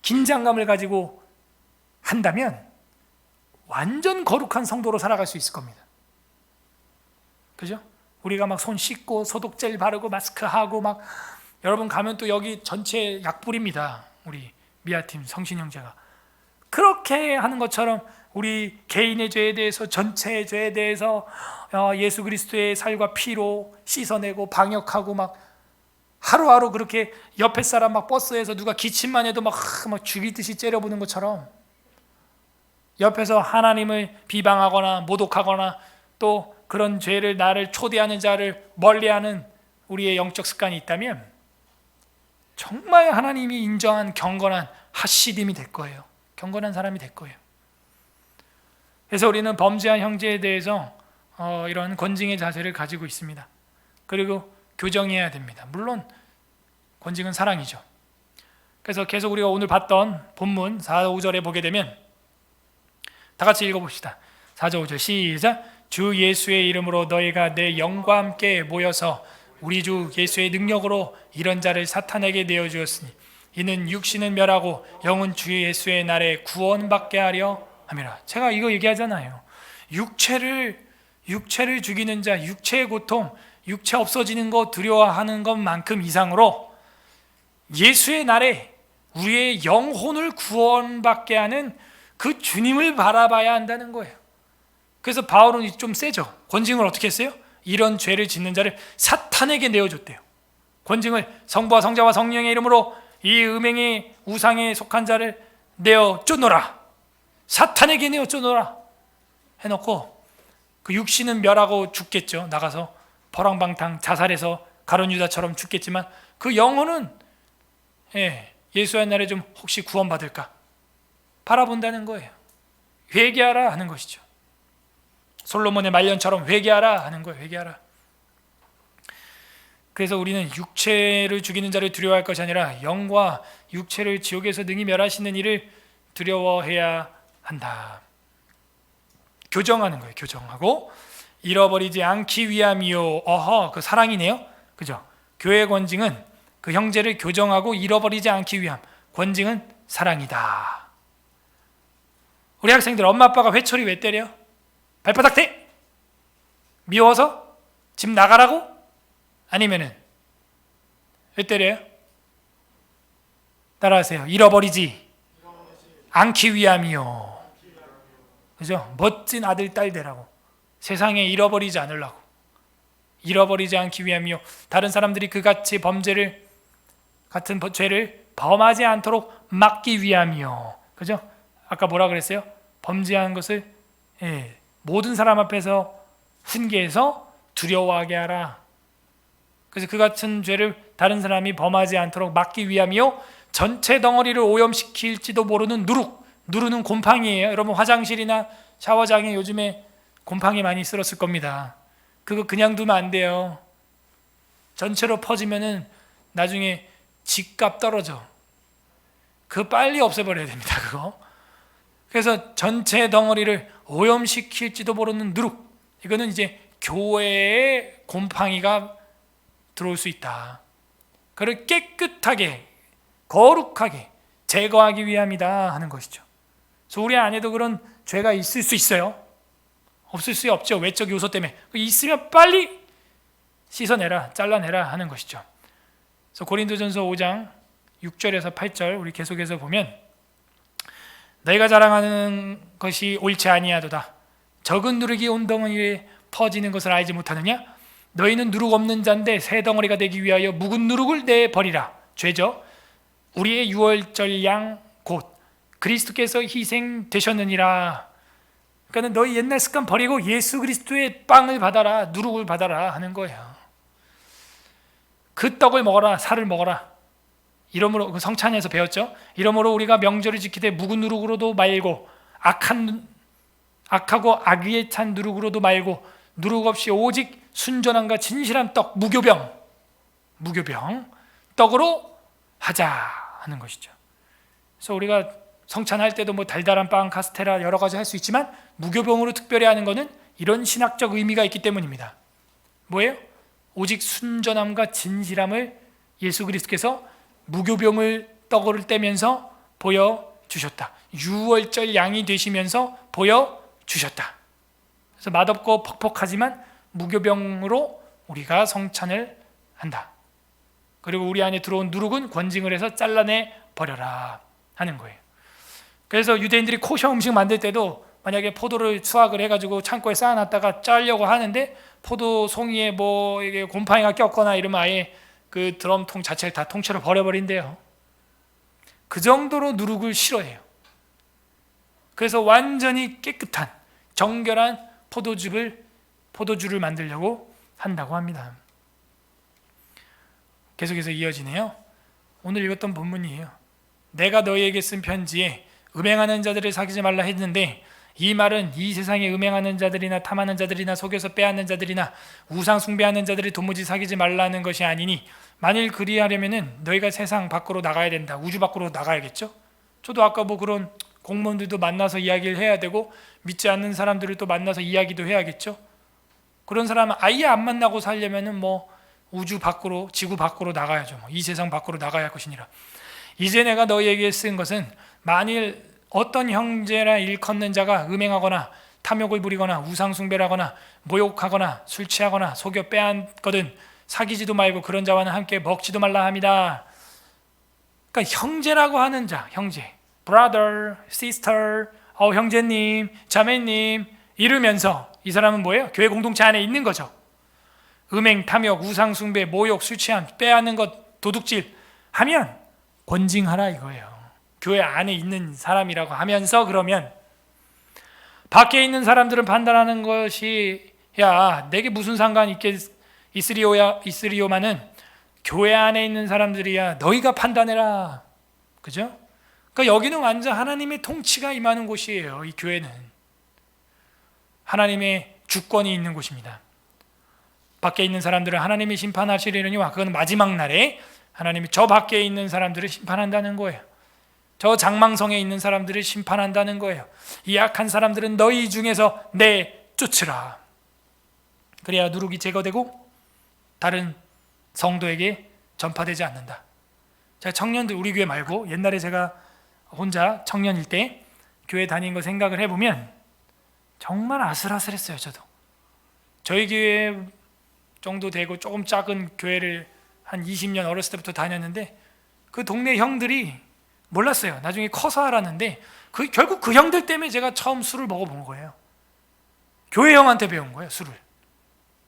Speaker 1: 긴장감을 가지고 한다면 완전 거룩한 성도로 살아갈 수 있을 겁니다. 그죠? 우리가 막 손 씻고 소독젤 바르고 마스크하고 막 여러분 가면 또 여기 전체 약 뿌립니다. 우리 미아팀 성신 형제가 그렇게 하는 것처럼 우리 개인의 죄에 대해서, 전체의 죄에 대해서 예수 그리스도의 살과 피로 씻어내고 방역하고 막 하루하루 그렇게 옆에 사람 막 버스에서 누가 기침만 해도 막 죽일 듯이 째려보는 것처럼 옆에서 하나님을 비방하거나 모독하거나 또 그런 죄를, 나를 초대하는 자를 멀리하는 우리의 영적 습관이 있다면 정말 하나님이 인정한 경건한 하시딤이 될 거예요. 경건한 사람이 될 거예요. 그래서 우리는 범죄한 형제에 대해서 이런 권징의 자세를 가지고 있습니다. 그리고 교정해야 됩니다. 물론 권징은 사랑이죠. 그래서 계속 우리가 오늘 봤던 본문 4, 5절에 보게 되면 다 같이 읽어봅시다. 4절 5절 시작. 주 예수의 이름으로 너희가 내 영과 함께 모여서 우리 주 예수의 능력으로 이런 자를 사탄에게 내어주었으니 이는 육신은 멸하고 영은 주 예수의 날에 구원받게 하려 함이라. 제가 이거 얘기하잖아요. 육체를 죽이는 자, 육체의 고통, 육체 없어지는 거 두려워하는 것만큼 이상으로 예수의 날에 우리의 영혼을 구원받게 하는 그 주님을 바라봐야 한다는 거예요. 그래서 바울은 좀 세죠. 권징을 어떻게 했어요? 이런 죄를 짓는 자를 사탄에게 내어줬대요. 권징을 성부와 성자와 성령의 이름으로 이 음행의 우상에 속한 자를 내어 쫓노라, 사탄에게 내어 쫓노라 해놓고 그 육신은 멸하고 죽겠죠. 나가서 버랑방탕 자살해서 가룟 유다처럼 죽겠지만 그 영혼은 예수의 날에 좀 혹시 구원받을까 바라본다는 거예요. 회개하라 하는 것이죠. 솔로몬의 말년처럼 회개하라 하는 거예요. 회개하라. 그래서 우리는 육체를 죽이는 자를 두려워할 것이 아니라 영과 육체를 지옥에서 능히 멸하시는 이를 두려워해야 한다. 교정하는 거예요. 교정하고 잃어버리지 않기 위함이요. 그 사랑이네요. 그죠? 교회 권징은 그 형제를 교정하고 잃어버리지 않기 위함. 권징은 사랑이다. 우리 학생들 엄마 아빠가 회초리 왜 때려? 발바닥 대? 미워서? 집 나가라고? 아니면은 왜 때려요? 따라하세요. 잃어버리지 않기 위함이요. 그죠? 멋진 아들 딸 되라고. 세상에 잃어버리지 않으려고. 잃어버리지 않기 위함이요. 다른 사람들이 그같이 같은 죄를 범하지 않도록 막기 위함이요. 그죠? 아까 뭐라 그랬어요? 범죄한 것을 모든 사람 앞에서 훈계해서 두려워하게 하라. 그래서 그 같은 죄를 다른 사람이 범하지 않도록 막기 위함이요. 전체 덩어리를 오염시킬지도 모르는 누르는 곰팡이에요. 여러분 화장실이나 샤워장에 요즘에 곰팡이 많이 쓸었을 겁니다. 그거 그냥 두면 안 돼요. 전체로 퍼지면은 나중에 집값 떨어져. 그거 빨리 없애버려야 됩니다. 그거. 그래서 전체 덩어리를 오염시킬지도 모르는 누룩. 이거는 이제 교회에 곰팡이가 들어올 수 있다. 그를 깨끗하게 거룩하게 제거하기 위함이다 하는 것이죠. 그래서 우리 안에도 그런 죄가 있을 수 있어요. 없을 수 없죠. 외적 요소 때문에. 있으면 빨리 씻어내라, 잘라내라 하는 것이죠. 그래서 고린도전서 5장 6절에서 8절 우리 계속해서 보면 너희가 자랑하는 것이 옳지 아니하도다. 적은 누룩이 온 덩어리에 퍼지는 것을 알지 못하느냐? 너희는 누룩 없는 자인데 새 덩어리가 되기 위하여 묵은 누룩을 내버리라. 죄죠. 우리의 유월절 양 곧 그리스도께서 희생되셨느니라. 그러니까 너희 옛날 습관 버리고 예수 그리스도의 빵을 받아라, 누룩을 받아라 하는 거예요. 그 떡을 먹어라, 살을 먹어라. 이러므로 성찬에서 배웠죠. 이러므로 우리가 명절을 지키되 묵은 누룩으로도 말고 악하고 악의에 찬 누룩으로도 말고 누룩 없이 오직 순전함과 진실한 떡, 무교병 떡으로 하자 하는 것이죠. 그래서 우리가 성찬할 때도 뭐 달달한 빵, 카스테라 여러 가지 할 수 있지만 무교병으로 특별히 하는 것은 이런 신학적 의미가 있기 때문입니다. 뭐예요? 오직 순전함과 진실함을 예수 그리스도께서 무교병을 떡을 떼면서 보여주셨다. 유월절 양이 되시면서 보여주셨다. 그래서 맛없고 퍽퍽하지만 무교병으로 우리가 성찬을 한다. 그리고 우리 안에 들어온 누룩은 권징을 해서 잘라내 버려라 하는 거예요. 그래서 유대인들이 코셔 음식 만들 때도 만약에 포도를 수확을 해가지고 창고에 쌓아놨다가 짤려고 하는데 포도 송이에 뭐 이게 곰팡이가 꼈거나 이러면 아예 그 드럼통 자체를 다 통째로 버려버린대요. 그 정도로 누룩을 싫어해요. 그래서 완전히 깨끗한 정결한 포도주를 만들려고 한다고 합니다. 계속해서 이어지네요. 오늘 읽었던 본문이에요. 내가 너희에게 쓴 편지에 음행하는 자들을 사귀지 말라 했는데 이 말은 이 세상에 음행하는 자들이나 탐하는 자들이나 속여서 빼앗는 자들이나 우상 숭배하는 자들이 도무지 사귀지 말라는 것이 아니니 만일 그리하려면은 너희가 세상 밖으로 나가야 된다. 우주 밖으로 나가야겠죠. 저도 아까 뭐 그런 공무원들도 만나서 이야기를 해야 되고 믿지 않는 사람들을 또 만나서 이야기도 해야겠죠. 그런 사람은 아예 안 만나고 살려면은 뭐 우주 밖으로 지구 밖으로 나가야죠. 이 세상 밖으로 나가야 할 것이니라. 이제 내가 너희에게 쓴 것은 만일 어떤 형제나 일컫는 자가 음행하거나 탐욕을 부리거나 우상숭배하거나 모욕하거나 술 취하거나 속여 빼앗거든 사귀지도 말고 그런 자와는 함께 먹지도 말라 합니다. 그러니까 형제라고 하는 자, 형제, brother, sister, 형제님, 자매님 이러면서 이 사람은 뭐예요? 교회 공동체 안에 있는 거죠. 음행, 탐욕, 우상숭배, 모욕, 술 취함, 빼앗는 것, 도둑질 하면 권징하라 이거예요. 교회 안에 있는 사람이라고 하면서 그러면 밖에 있는 사람들은 판단하는 것이 야 내게 무슨 상관이 있으리요마는 교회 안에 있는 사람들이야 너희가 판단해라. 그죠? 그러니까 여기는 완전 하나님의 통치가 임하는 곳이에요. 이 교회는 하나님의 주권이 있는 곳입니다. 밖에 있는 사람들은 하나님이 심판하시리니와 그건 마지막 날에 하나님이 저 밖에 있는 사람들을 심판한다는 거예요. 저 장망성에 있는 사람들을 심판한다는 거예요. 이 악한 사람들은 너희 중에서 내쫓으라. 그래야 누룩이 제거되고 다른 성도에게 전파되지 않는다. 제가 청년들 우리 교회 말고 옛날에 제가 혼자 청년일 때 교회 다닌 거 생각을 해보면 정말 아슬아슬했어요. 저도 저희 교회 정도 되고 조금 작은 교회를 한 20년 어렸을 때부터 다녔는데 그 동네 형들이 몰랐어요. 나중에 커서 알았는데 결국 그 형들 때문에 제가 처음 술을 먹어본 거예요. 교회 형한테 배운 거예요. 술을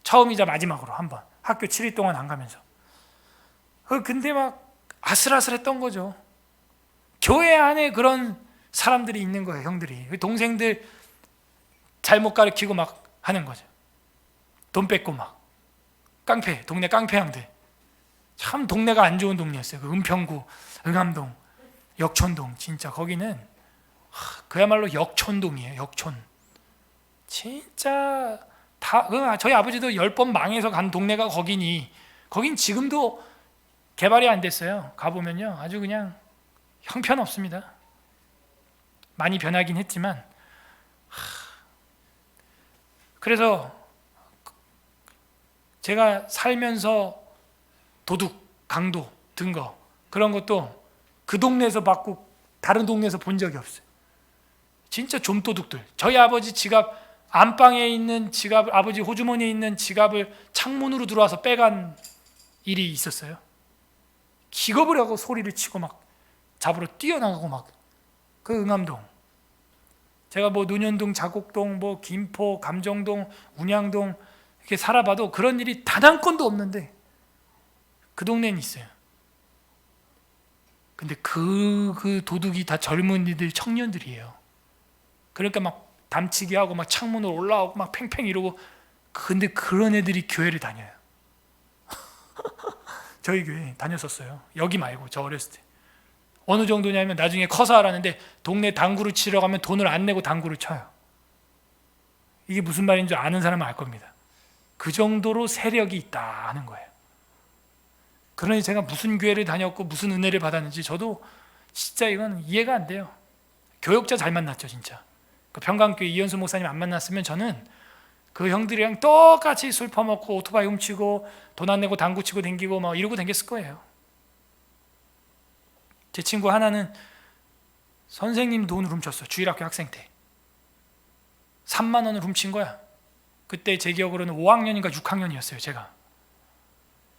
Speaker 1: 처음이자 마지막으로 한번 학교 7일 동안 안 가면서. 근데 막 아슬아슬했던 거죠. 교회 안에 그런 사람들이 있는 거예요. 형들이 동생들 잘못 가르치고 막 하는 거죠. 돈 뺏고 막 깡패, 동네 깡패 형들. 참 동네가 안 좋은 동네였어요. 그 은평구, 응암동, 역촌동. 진짜 거기는 그야말로 역촌동이에요. 역촌. 진짜 저희 아버지도 10번 망해서 간 동네가 거긴 지금도 개발이 안 됐어요. 가보면요 아주 그냥 형편없습니다. 많이 변하긴 했지만 그래서 제가 살면서 도둑, 강도 든 거 그런 것도 그 동네에서 받고 다른 동네에서 본 적이 없어요. 진짜 좀도둑들. 저희 아버지 지갑 안방에 있는 지갑, 아버지 호주머니에 있는 지갑을 창문으로 들어와서 빼간 일이 있었어요. 기겁을 하고 소리를 치고 막 잡으러 뛰어나가고 막 그 응암동. 제가 뭐 논현동, 자곡동, 뭐 김포, 감정동, 운양동 이렇게 살아봐도 그런 일이 단 한 건도 없는데 그 동네는 있어요. 근데 그 도둑이 다 젊은이들, 청년들이에요. 그러니까 막 담치기 하고 막 창문으로 올라오고 막 팽팽 이러고. 근데 그런 애들이 교회를 다녀요. 저희 교회 다녔었어요. 여기 말고 저 어렸을 때. 어느 정도냐면 나중에 커서 알았는데 동네 당구를 치러 가면 돈을 안 내고 당구를 쳐요. 이게 무슨 말인 줄 아는 사람은 알 겁니다. 그 정도로 세력이 있다 하는 거예요. 그러니 제가 무슨 교회를 다녔고 무슨 은혜를 받았는지 저도 진짜 이건 이해가 안 돼요. 교역자 잘 만났죠 진짜. 그 평강교회 이현수 목사님 안 만났으면 저는 그 형들이랑 똑같이 술 퍼먹고 오토바이 훔치고 돈 안 내고 당구 치고 댕기고 막 이러고 댕겼을 거예요. 제 친구 하나는 선생님 돈을 훔쳤어. 주일학교 학생 때 3만 원을 훔친 거야. 그때 제 기억으로는 5학년인가 6학년이었어요 제가.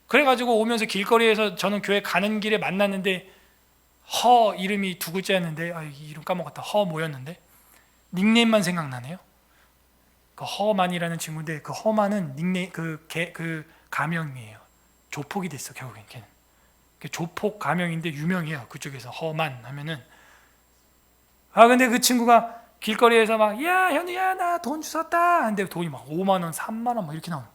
Speaker 1: 그래가지고 오면서 길거리에서 저는 교회 가는 길에 만났는데 허 이름이 두 글자였는데 이름 까먹었다. 허 뭐였는데 닉네임만 생각나네요. 그 허만이라는 친구인데 그 허만은 닉네임 그 가명이에요. 조폭이 됐어 결국엔 걔는. 조폭 가명인데 유명해요. 그쪽에서 허만 하면은. 근데 그 친구가 길거리에서 막 야 현우야 나 돈 주웠다 근데 돈이 막 5만 원 3만 원 막 이렇게 나오는.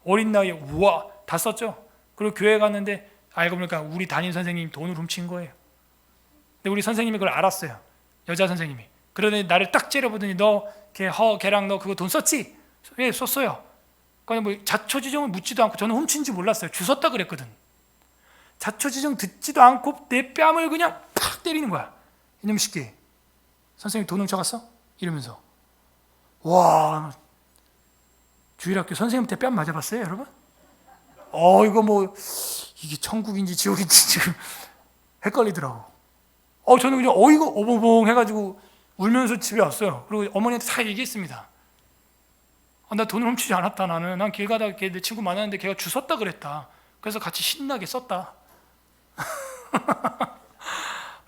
Speaker 1: 어린 나이에 우와 다 썼죠. 그리고 교회 갔는데 알고 보니까 우리 담임 선생님이 돈을 훔친 거예요. 근데 우리 선생님이 그걸 알았어요. 여자 선생님이. 그러더니 나를 딱 째려보더니 너 걔랑 너 그거 돈 썼지? 예 썼어요. 그냥 뭐 자초지종을 묻지도 않고 저는 훔친지 몰랐어요. 주웠다 그랬거든. 자초지종 듣지도 않고 내 뺨을 그냥 팍 때리는 거야. 이놈 새끼 선생님 돈 훔쳐갔어? 이러면서. 와 주일학교 선생님한테 뺨 맞아봤어요 여러분? 이거 뭐 이게 천국인지 지옥인지 지금 헷갈리더라고. 저는 그냥 어이가 어벙벙 해가지고 울면서 집에 왔어요. 그리고 어머니한테 다 얘기했습니다. 나 돈을 훔치지 않았다. 난 길 가다가 내 친구 만났는데 걔가 주웠다 그랬다. 그래서 같이 신나게 썼다.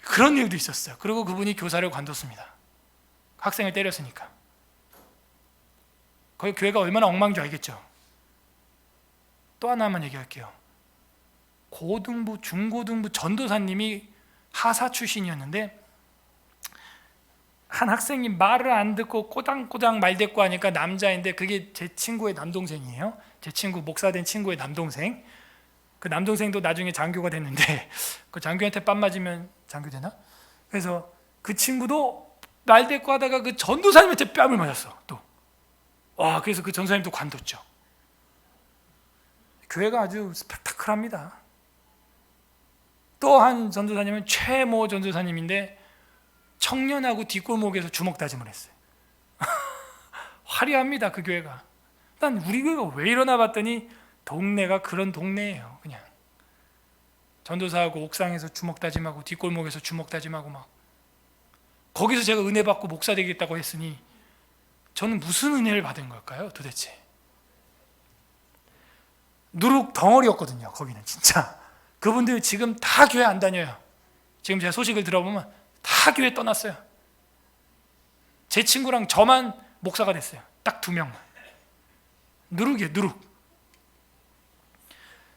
Speaker 1: 그런 일도 있었어요. 그리고 그분이 교사를 관뒀습니다. 학생을 때렸으니까. 거기 교회가 얼마나 엉망인 줄 알겠죠. 또 하나만 얘기할게요. 고등부, 중고등부 전도사님이 하사 출신이었는데 한 학생이 말을 안 듣고 꼬당꼬당 말대꾸 하니까 남자인데 그게 제 친구의 남동생이에요. 제 친구 목사된 친구의 남동생. 그 남동생도 나중에 장교가 됐는데 그 장교한테 뺨 맞으면 장교 되나? 그래서 그 친구도 말대꾸 하다가 그 전도사님한테 뺨을 맞았어. 또. 그래서 그 전도사님도 관뒀죠. 교회가 아주 스펙타클합니다. 또 한 전도사님은 최모 전도사님인데 청년하고 뒷골목에서 주먹 다짐을 했어요. 화려합니다 그 교회가. 난 우리 교회가 왜 이러나 봤더니 동네가 그런 동네예요. 그냥 전도사하고 옥상에서 주먹 다짐하고 뒷골목에서 주먹 다짐하고 막. 거기서 제가 은혜 받고 목사 되겠다고 했으니 저는 무슨 은혜를 받은 걸까요 도대체? 누룩 덩어리였거든요. 거기는 진짜. 그분들 지금 다 교회 안 다녀요. 지금 제가 소식을 들어보면 다 교회 떠났어요. 제 친구랑 저만 목사가 됐어요. 딱 2명만. 누룩이에요, 누룩.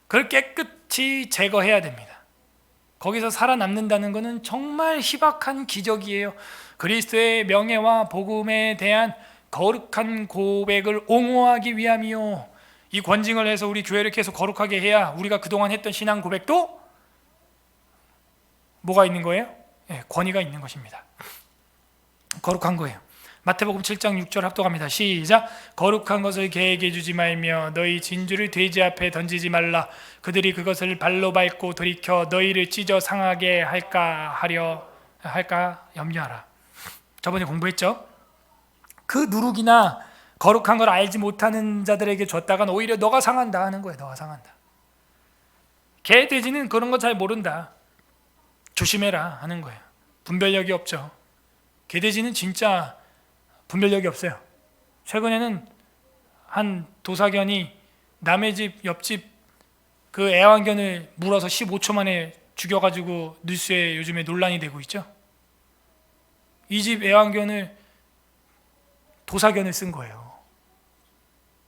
Speaker 1: 그걸 깨끗이 제거해야 됩니다. 거기서 살아남는다는 것은 정말 희박한 기적이에요. 그리스도의 명예와 복음에 대한 거룩한 고백을 옹호하기 위함이요. 이 권징을 해서 우리 교회를 계속 거룩하게 해야 우리가 그동안 했던 신앙 고백도 뭐가 있는 거예요? 권위가 있는 것입니다. 거룩한 거예요. 마태복음 7장 6절 합독합니다. 시작. 거룩한 것을 개에게 주지 말며 너희 진주를 돼지 앞에 던지지 말라. 그들이 그것을 발로 밟고 돌이켜 너희를 찢어 상하게 할까 염려하라. 저번에 공부했죠? 그 누룩이나 거룩한 걸 알지 못하는 자들에게 줬다간 오히려 너가 상한다 하는 거예요. 너가 상한다. 개, 돼지는 그런 거 잘 모른다. 조심해라 하는 거예요. 분별력이 없죠. 개, 돼지는 진짜 분별력이 없어요. 최근에는 한 도사견이 남의 집 옆집 그 애완견을 물어서 15초 만에 죽여가지고 뉴스에 요즘에 논란이 되고 있죠. 이 집 애완견을 도사견을 쓴 거예요.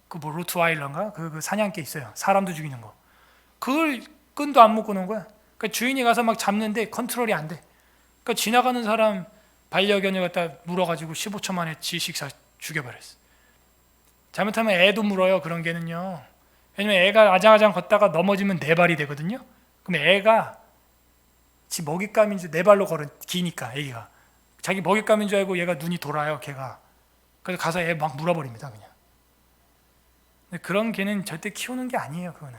Speaker 1: 그 뭐 로트와일러인가? 그 사냥개 있어요. 사람도 죽이는 거. 그걸 끈도 안 묶고 놓은 거야. 그러니까 주인이 가서 막 잡는데 컨트롤이 안 돼. 그러니까 지나가는 사람 반려견을 갖다 물어가지고 15초 만에 지 식사 죽여버렸어. 잘못하면 애도 물어요. 그런 개는요. 왜냐면 애가 아장아장 걷다가 넘어지면 4발이 되거든요. 그럼 애가 지 먹잇감인 줄 4발로 걸은 기니까 애기가 자기 먹잇감인 줄 알고 얘가 눈이 돌아요. 걔가. 그래서 가서 애 막 물어버립니다. 그냥. 근데 그런 개는 절대 키우는 게 아니에요. 그거는.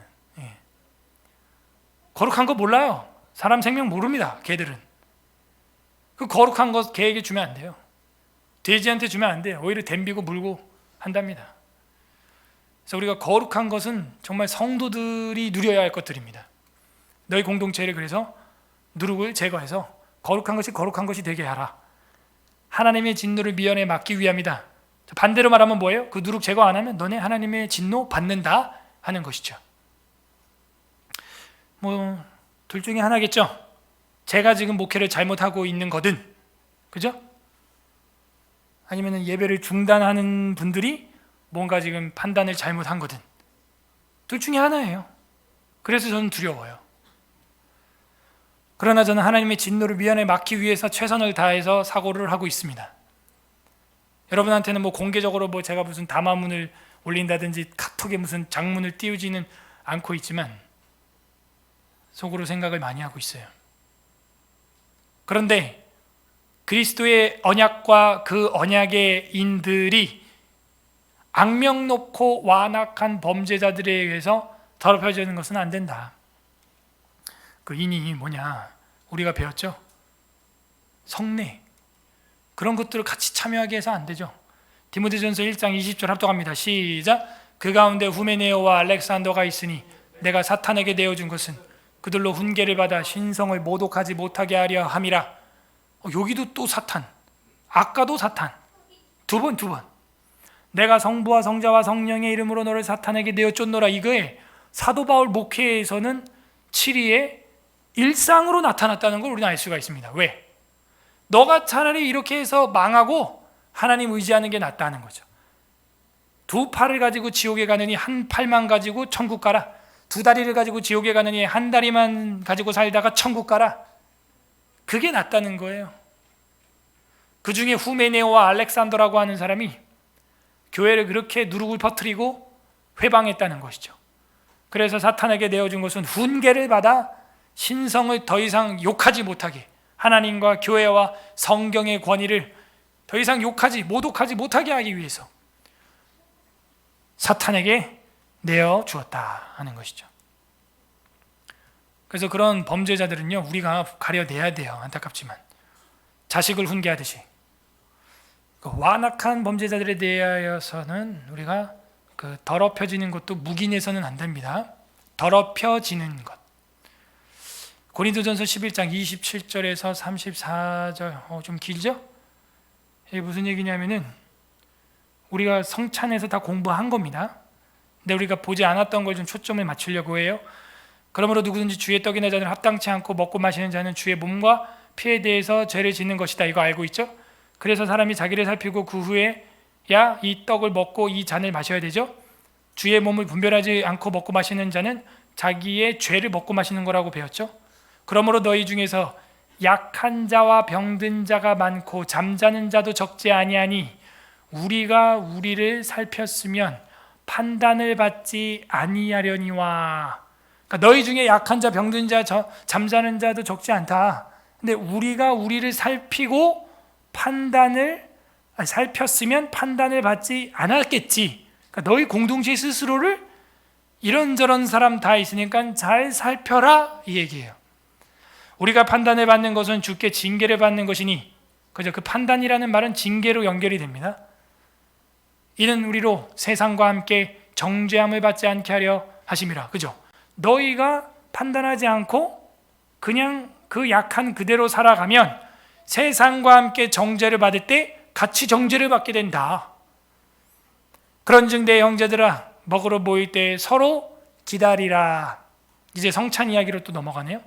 Speaker 1: 거룩한 거 몰라요. 사람 생명 모릅니다. 개들은. 그 거룩한 거 개에게 주면 안 돼요. 돼지한테 주면 안 돼요. 오히려 댐비고 물고 한답니다. 그래서 우리가 거룩한 것은 정말 성도들이 누려야 할 것들입니다. 너희 공동체를 그래서 누룩을 제거해서 거룩한 것이 되게 하라. 하나님의 진노를 미연에 막기 위함이다. 반대로 말하면 뭐예요? 그 누룩 제거 안 하면 너네 하나님의 진노 받는다 하는 것이죠. 뭐 둘 중에 하나겠죠. 제가 지금 목회를 잘못하고 있는 거든, 그죠? 아니면 예배를 중단하는 분들이 뭔가 지금 판단을 잘못한 거든, 둘 중에 하나예요. 그래서 저는 두려워요. 그러나 저는 하나님의 진노를 미연에 막기 위해서 최선을 다해서 사고를 하고 있습니다. 여러분한테는 공개적으로 제가 무슨 담화문을 올린다든지 카톡에 무슨 장문을 띄우지는 않고 있지만 속으로 생각을 많이 하고 있어요. 그런데 그리스도의 언약과 그 언약의 인들이 악명 높고 완악한 범죄자들에 의해서 더럽혀지는 것은 안 된다. 그 인이 뭐냐? 우리가 배웠죠? 성례. 그런 것들을 같이 참여하게 해서 안 되죠. 디모데전서 1장 20절 합독합니다. 시작. 그 가운데 후메네오와 알렉산더가 있으니 내가 사탄에게 내어준 것은 그들로 훈계를 받아 신성을 모독하지 못하게 하려 함이라. 여기도 또 사탄, 아까도 사탄, 두 번. 내가 성부와 성자와 성령의 이름으로 너를 사탄에게 내어 쫓노라. 이거에 사도 바울 목회에서는 7위에 일상으로 나타났다는 걸 우리는 알 수가 있습니다. 왜? 너가 차라리 이렇게 해서 망하고 하나님 의지하는 게 낫다는 거죠. 두 팔을 가지고 지옥에 가느니 한 팔만 가지고 천국 가라. 두 다리를 가지고 지옥에 가느니 한 다리만 가지고 살다가 천국 가라. 그게 낫다는 거예요. 그 중에 후메네오와 알렉산더라고 하는 사람이 교회를 그렇게 누룩을 퍼뜨리고 회방했다는 것이죠. 그래서 사탄에게 내어준 것은 훈계를 받아 신성을 더 이상 욕하지 못하게, 하나님과 교회와 성경의 권위를 더 이상 욕하지, 모독하지 못하게 하기 위해서 사탄에게 내어주었다 하는 것이죠. 그래서 그런 범죄자들은요, 우리가 가려내야 돼요. 안타깝지만 자식을 훈계하듯이 그 완악한 범죄자들에 대하여서는 우리가 더럽혀지는 것도 묵인해서는 안 됩니다. 더럽혀지는 것. 고린도전서 11장 27절에서 34절, 좀 길죠? 이게 무슨 얘기냐면은 우리가 성찬에서 다 공부한 겁니다. 근데 우리가 보지 않았던 걸 좀 초점을 맞추려고 해요. 그러므로 누구든지 주의 떡이나 잔을 합당치 않고 먹고 마시는 자는 주의 몸과 피에 대해서 죄를 짓는 것이다. 이거 알고 있죠? 그래서 사람이 자기를 살피고 그 후에 야, 이 떡을 먹고 이 잔을 마셔야 되죠? 주의 몸을 분별하지 않고 먹고 마시는 자는 자기의 죄를 먹고 마시는 거라고 배웠죠? 그러므로 너희 중에서 약한 자와 병든 자가 많고 잠자는 자도 적지 아니하니 우리가 우리를 살폈으면 판단을 받지 아니하려니와. 그러니까 너희 중에 약한 자, 병든 자, 잠자는 자도 적지 않다. 근데 우리가 우리를 살폈으면 판단을 받지 않았겠지. 그러니까 너희 공동체 스스로를 이런저런 사람 다 있으니까 잘 살펴라, 이 얘기예요. 우리가 판단을 받는 것은 주께 징계를 받는 것이니, 그죠? 그 판단이라는 말은 징계로 연결이 됩니다. 이는 우리로 세상과 함께 정죄함을 받지 않게 하려 하심이라. 그죠? 너희가 판단하지 않고 그냥 그 약한 그대로 살아가면 세상과 함께 정죄를 받을 때 같이 정죄를 받게 된다. 그런즉 내 형제들아, 먹으러 모일 때 서로 기다리라. 이제 성찬 이야기로 또 넘어가네요.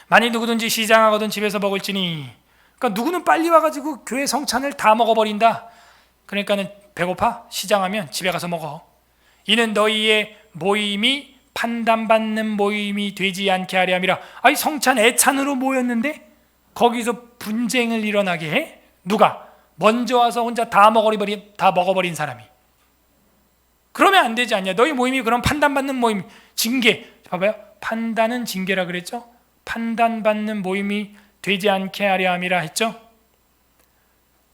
Speaker 1: 만일 누구든지 시장하거든 집에서 먹을지니, 그러니까 누구는 빨리 와가지고 교회 성찬을 다 먹어버린다. 그러니까는 배고파? 시장하면 집에 가서 먹어. 이는 너희의 모임이 판단받는 모임이 되지 않게 하려 함이라. 아니, 성찬 애찬으로 모였는데 거기서 분쟁을 일어나게 해? 누가? 먼저 와서 혼자 다 먹어버린 사람이. 그러면 안 되지 않냐? 너희 모임이 그럼 판단받는 모임, 징계. 봐봐요. 판단은 징계라 그랬죠? 판단받는 모임이 되지 않게 하려 함이라 했죠?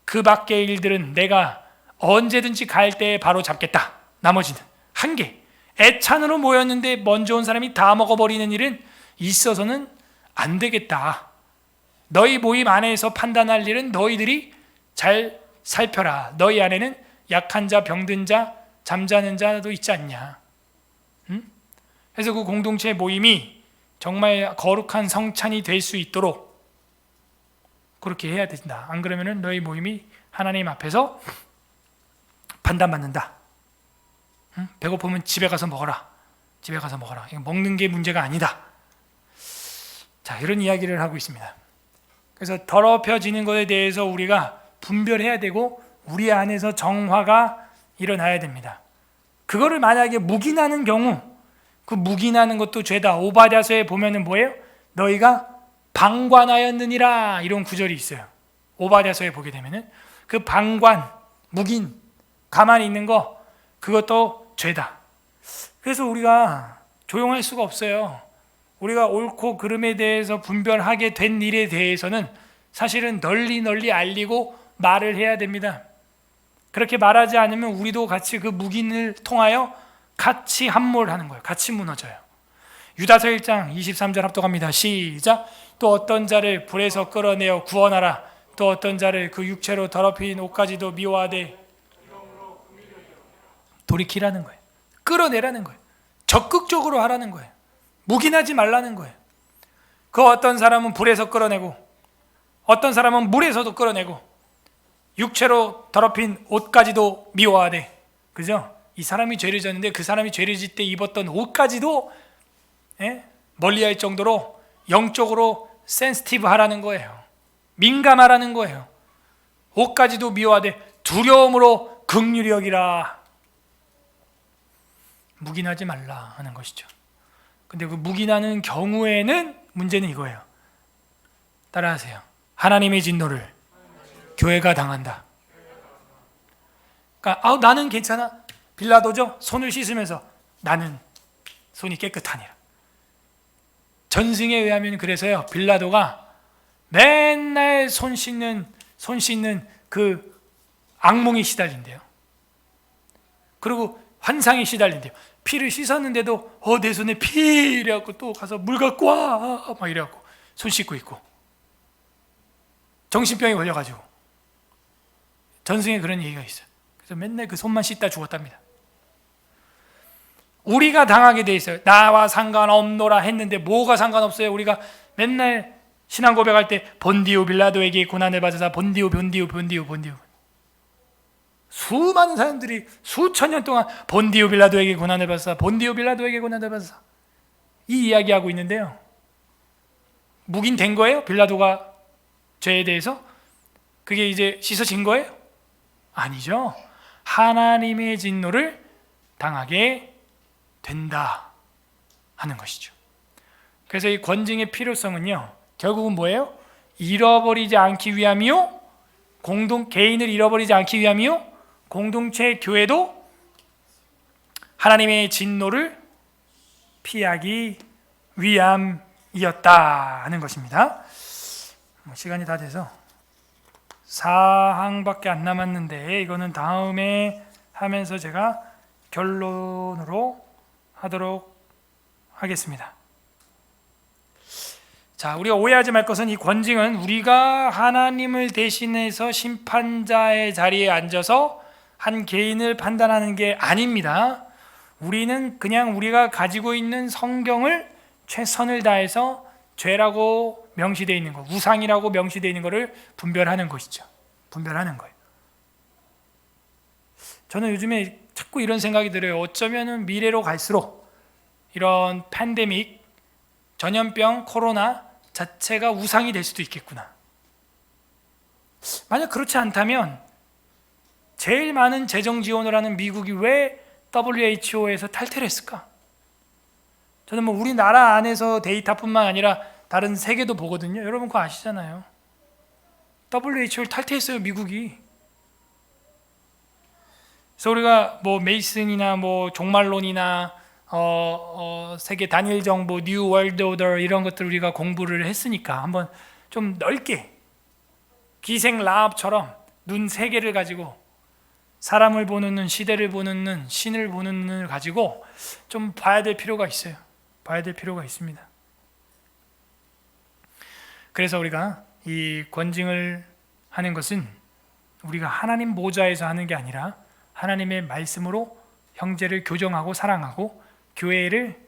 Speaker 1: 그 밖의 일들은 내가 언제든지 갈 때에 바로 잡겠다. 나머지는 한계. 애찬으로 모였는데 먼저 온 사람이 다 먹어버리는 일은 있어서는 안 되겠다. 너희 모임 안에서 판단할 일은 너희들이 잘 살펴라. 너희 안에는 약한 자, 병든 자, 잠자는 자도 있지 않냐. 그래서 그 공동체 모임이 정말 거룩한 성찬이 될 수 있도록 그렇게 해야 된다. 안 그러면 너희 모임이 하나님 앞에서 판단받는다. 배고프면 집에 가서 먹어라. 집에 가서 먹어라. 이거 먹는 게 문제가 아니다. 자, 이런 이야기를 하고 있습니다. 그래서 더럽혀지는 것에 대해서 우리가 분별해야 되고 우리 안에서 정화가 일어나야 됩니다. 그거를 만약에 묵인하는 경우, 그 묵인하는 것도 죄다. 오바댜서에 보면은 뭐예요? 너희가 방관하였느니라, 이런 구절이 있어요. 오바댜서에 보게 되면은 그 방관, 묵인, 가만히 있는 거, 그것도 죄다. 그래서 우리가 조용할 수가 없어요. 우리가 옳고 그름에 대해서 분별하게 된 일에 대해서는 사실은 널리 알리고 말을 해야 됩니다. 그렇게 말하지 않으면 우리도 같이 그 묵인을 통하여 같이 함몰하는 거예요. 같이 무너져요. 유다서 1장 23절 합독합니다. 시작. 또 어떤 자를 불에서 끌어내어 구원하라. 또 어떤 자를 그 육체로 더럽힌 옷까지도 미워하되, 돌이키라는 거예요. 끌어내라는 거예요. 적극적으로 하라는 거예요. 묵인하지 말라는 거예요. 그 어떤 사람은 불에서 끌어내고, 어떤 사람은 물에서도 끌어내고, 육체로 더럽힌 옷까지도 미워하되, 그죠? 이 사람이 죄를 졌는데 그 사람이 죄를 짓 때 입었던 옷까지도 멀리할 정도로 영적으로 센시티브 하라는 거예요. 민감하라는 거예요. 옷까지도 미워하되 두려움으로 긍휼히 여기라. 묵인하지 말라 하는 것이죠. 근데 그 묵인하는 경우에는 문제는 이거예요. 따라하세요. 하나님의 진노를 교회가 당한다. 그러니까 나는 괜찮아. 빌라도죠. 손을 씻으면서 나는 손이 깨끗하니라. 전승에 의하면 그래서요. 빌라도가 맨날 손 씻는 그 악몽이 시달린대요. 그리고 환상이 시달린대요. 피를 씻었는데도 내 손에 피 이래갖고 또 가서 물 갖고 와 막 이래갖고 손 씻고 있고 정신병에 걸려가지고 전승에 그런 얘기가 있어요. 그래서 맨날 그 손만 씻다 죽었답니다. 우리가 당하게 돼 있어요. 나와 상관없노라 했는데 뭐가 상관없어요? 우리가 맨날 신앙 고백할 때 본디오 빌라도에게 고난을 받으사 본디오. 수많은 사람들이 수천 년 동안 본디오 빌라도에게 고난을 받으사 이 이야기하고 있는데요. 묵인된 거예요? 빌라도가 죄에 대해서? 그게 이제 씻어진 거예요? 아니죠. 하나님의 진노를 당하게 된다 하는 것이죠. 그래서 이 권징의 필요성은요, 결국은 뭐예요? 잃어버리지 않기 위함이요, 개인을 잃어버리지 않기 위함이요, 공동체 교회도 하나님의 진노를 피하기 위함이었다 하는 것입니다. 시간이 다 돼서 4항밖에 안 남았는데 이거는 다음에 하면서 제가 결론으로 하도록 하겠습니다. 자, 우리가 오해하지 말 것은 이 권징은 우리가 하나님을 대신해서 심판자의 자리에 앉아서 한 개인을 판단하는 게 아닙니다. 우리는 그냥 우리가 가지고 있는 성경을 최선을 다해서 죄라고 명시되어 있는 것, 우상이라고 명시되어 있는 것을 분별하는 것이죠. 분별하는 거예요. 저는 요즘에 자꾸 이런 생각이 들어요. 어쩌면 미래로 갈수록 이런 팬데믹, 전염병, 코로나 자체가 우상이 될 수도 있겠구나. 만약 그렇지 않다면 제일 많은 재정 지원을 하는 미국이 왜 WHO에서 탈퇴를 했을까? 저는 우리나라 안에서 데이터뿐만 아니라 다른 세계도 보거든요. 여러분 그거 아시잖아요. WHO를 탈퇴했어요, 미국이. 그래서 우리가 메이슨이나 종말론이나 세계 단일 정보, 뉴 월드 오더 이런 것들 우리가 공부를 했으니까 한번 좀 넓게 기생 라합처럼 눈 세 개를 가지고 사람을 보는 눈, 시대를 보는 눈, 신을 보는 눈을 가지고 좀 봐야 될 필요가 있어요. 봐야 될 필요가 있습니다. 그래서 우리가 이 권징을 하는 것은 우리가 하나님 보좌에서 하는 게 아니라 하나님의 말씀으로 형제를 교정하고 사랑하고 교회를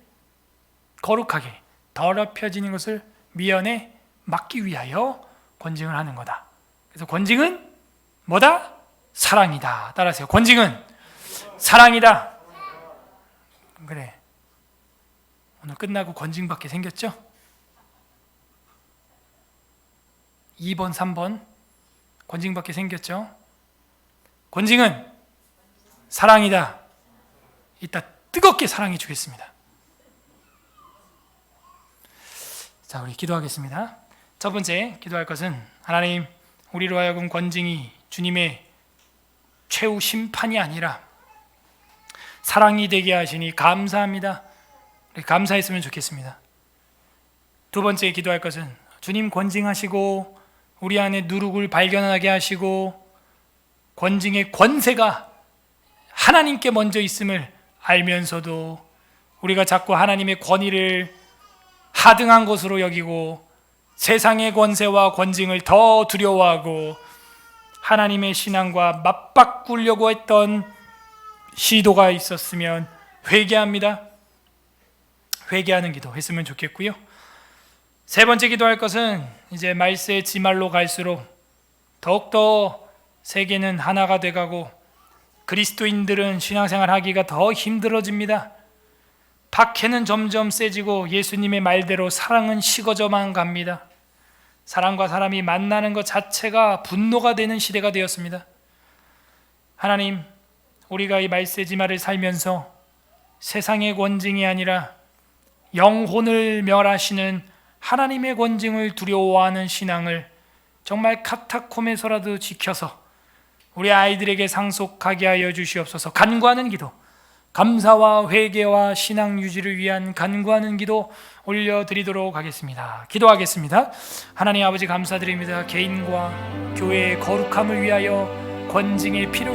Speaker 1: 거룩하게 더럽혀지는 것을 미연에 막기 위하여 권징을 하는 거다. 그래서 권징은 뭐다? 사랑이다. 따라하세요. 권징은 사랑이다. 그래. 오늘 끝나고 권징밖에 생겼죠? 2번, 3번 권징받게 생겼죠. 권징은 사랑이다. 이따 뜨겁게 사랑해 주겠습니다. 자, 우리 기도하겠습니다. 첫 번째 기도할 것은 하나님, 우리로 하여금 권징이 주님의 최후 심판이 아니라 사랑이 되게 하시니 감사합니다. 감사했으면 좋겠습니다. 두 번째 기도할 것은 주님 권징하시고 우리 안에 누룩을 발견하게 하시고 권징의 권세가 하나님께 먼저 있음을 알면서도 우리가 자꾸 하나님의 권위를 하등한 것으로 여기고 세상의 권세와 권징을 더 두려워하고 하나님의 신앙과 맞바꾸려고 했던 시도가 있었으면 회개합니다. 회개하는 기도 했으면 좋겠고요. 세 번째 기도할 것은 이제 말세 지말로 갈수록 더욱더 세계는 하나가 돼가고 그리스도인들은 신앙생활 하기가 더 힘들어집니다. 박해는 점점 세지고 예수님의 말대로 사랑은 식어져만 갑니다. 사람과 사람이 만나는 것 자체가 분노가 되는 시대가 되었습니다. 하나님, 우리가 이 말세지말을 살면서 세상의 권징이 아니라 영혼을 멸하시는 하나님의 권징을 두려워하는 신앙을 정말 카타콤에서라도 지켜서 우리 아이들에게 상속하게 하여 주시옵소서. 간구하는 기도, 감사와 회개와 신앙 유지를 위한 간구하는 기도 올려드리도록 하겠습니다. 기도하겠습니다. 하나님 아버지 감사드립니다. 개인과 교회의 거룩함을 위하여 권징의 필요